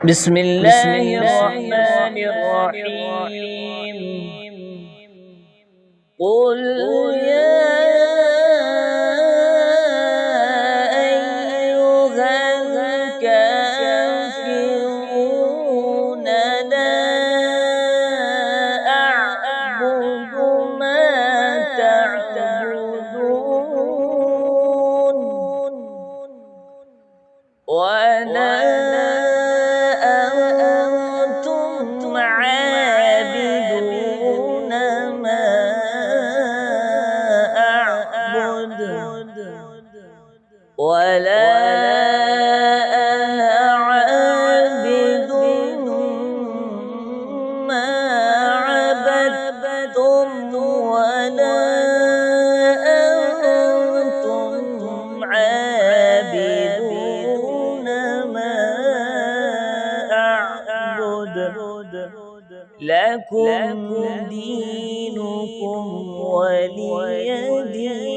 بسم الله الرحمن الرحيم. قل يا أيها الكافرون لا أعبد ما تعبدون ولا أنتم عابدون ما أعبد ولا أنا عابد ما عبدتم ولا أنتم عابدون ما أعبد لكم دينكم ولي دين.